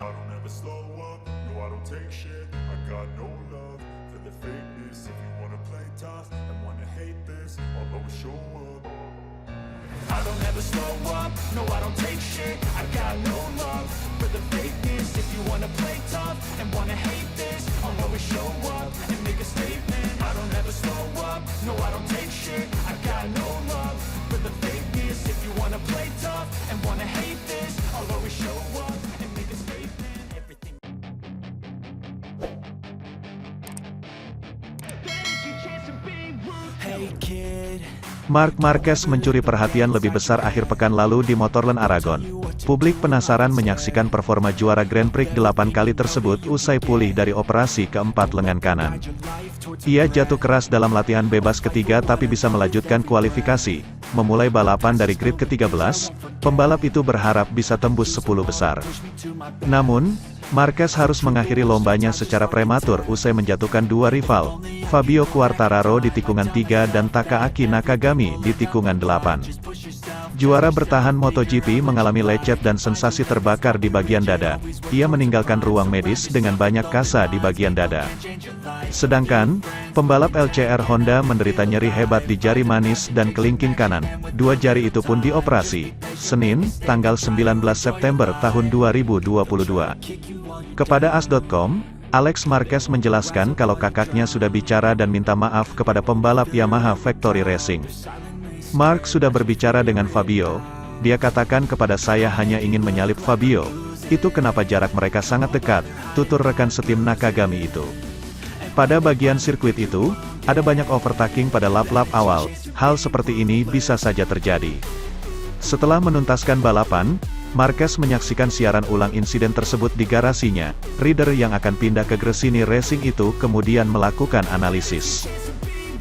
I don't ever slow up, no I don't take shit. I got no love for the fakeness. If you wanna play tough and wanna hate this, I'll always show up. I don't ever slow up, no I don't take shit. I got no love for the fakeness. If you wanna play tough and wanna hate this, I'll always show up and make a statement. I don't ever slow up, no I don't take shit. I got no love for the fakeness. If you wanna play tough and wanna hate this, I'll always show up and make a statement. Everything. Hey kid. Marc Marquez mencuri perhatian lebih besar akhir pekan lalu di Motorland Aragon. Publik penasaran menyaksikan performa juara Grand Prix 8 kali tersebut usai pulih dari operasi keempat lengan kanan. Ia jatuh keras dalam latihan bebas ketiga tapi bisa melanjutkan kualifikasi. Memulai balapan dari grid ke-13, pembalap itu berharap bisa tembus 10 besar. Namun, Marquez harus mengakhiri lombanya secara prematur usai menjatuhkan dua rival, Fabio Quartararo di tikungan 3 dan Takaaki Nakagami di tikungan 8. Juara bertahan MotoGP mengalami lecet dan sensasi terbakar di bagian dada. Ia meninggalkan ruang medis dengan banyak kasa di bagian dada. Sedangkan, pembalap LCR Honda menderita nyeri hebat di jari manis dan kelingking kanan. Dua jari itu pun dioperasi. Senin, tanggal 19 September tahun 2022. Kepada AS.com, Alex Marquez menjelaskan kalau kakaknya sudah bicara dan minta maaf kepada pembalap Yamaha Factory Racing. Mark sudah berbicara dengan Fabio. Dia katakan kepada saya hanya ingin menyalip Fabio. Itu kenapa jarak mereka sangat dekat, tutur rekan setim Nakagami itu. Pada bagian sirkuit itu, ada banyak overtaking pada lap-lap awal. Hal seperti ini bisa saja terjadi. Setelah menuntaskan balapan, Marquez menyaksikan siaran ulang insiden tersebut di garasinya. Rider yang akan pindah ke Gresini Racing itu kemudian melakukan analisis.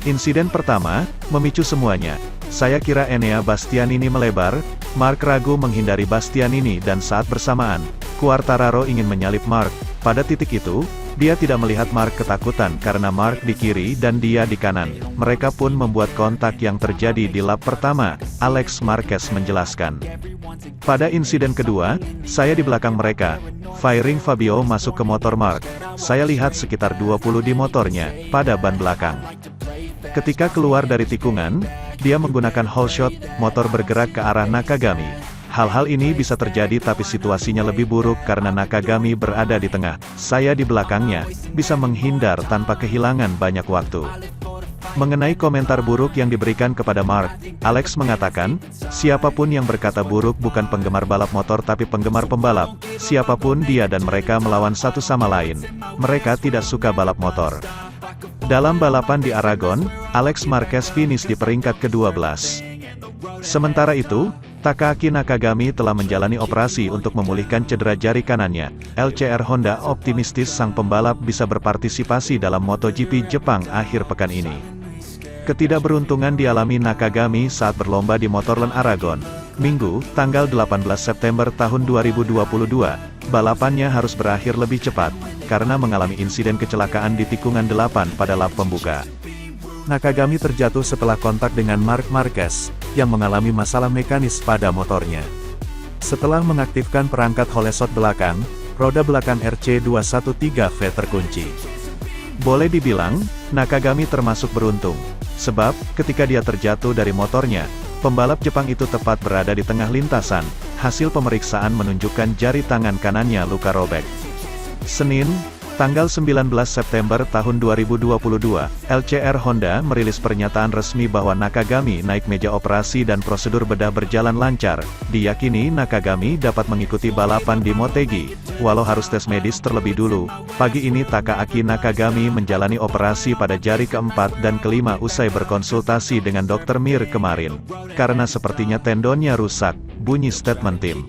Insiden pertama, memicu semuanya. Saya kira Enea Bastianini melebar, Mark ragu menghindari Bastianini dan saat bersamaan, Quartararo ingin menyalip Mark. Pada titik itu, dia tidak melihat Mark ketakutan karena Mark di kiri dan dia di kanan. Mereka pun membuat kontak yang terjadi di lap pertama, Alex Marquez menjelaskan. Pada insiden kedua, saya di belakang mereka. Firing Fabio masuk ke motor Mark. Saya lihat sekitar 20 di motornya, pada ban belakang. Ketika keluar dari tikungan, dia menggunakan hole shot, motor bergerak ke arah Nakagami. Hal-hal ini bisa terjadi tapi situasinya lebih buruk karena Nakagami berada di tengah. Saya di belakangnya, bisa menghindar tanpa kehilangan banyak waktu. Mengenai komentar buruk yang diberikan kepada Mark, Alex mengatakan, siapapun yang berkata buruk bukan penggemar balap motor tapi penggemar pembalap. Siapapun dia dan mereka melawan satu sama lain. Mereka tidak suka balap motor. Dalam balapan di Aragon, Alex Marquez finish di peringkat ke-12. Sementara itu, Takaaki Nakagami telah menjalani operasi untuk memulihkan cedera jari kanannya. LCR Honda optimistis sang pembalap bisa berpartisipasi dalam MotoGP Jepang akhir pekan ini. Ketidakberuntungan dialami Nakagami saat berlomba di Motorland Aragon. Minggu, tanggal 18 September tahun 2022, balapannya harus berakhir lebih cepat, karena mengalami insiden kecelakaan di tikungan 8 pada lap pembuka. Nakagami terjatuh setelah kontak dengan Marc Marquez, yang mengalami masalah mekanis pada motornya. Setelah mengaktifkan perangkat holesot belakang, roda belakang RC213V terkunci. Boleh dibilang, Nakagami termasuk beruntung. Sebab, ketika dia terjatuh dari motornya, pembalap Jepang itu tepat berada di tengah lintasan. Hasil pemeriksaan menunjukkan jari tangan kanannya luka robek. Senin, tanggal 19 September tahun 2022, LCR Honda merilis pernyataan resmi bahwa Nakagami naik meja operasi dan prosedur bedah berjalan lancar. Diyakini Nakagami dapat mengikuti balapan di Motegi, walau harus tes medis terlebih dulu. Pagi ini Takaaki Nakagami menjalani operasi pada jari keempat dan kelima usai berkonsultasi dengan Dr. Mir kemarin. Karena sepertinya tendonnya rusak, bunyi statement tim.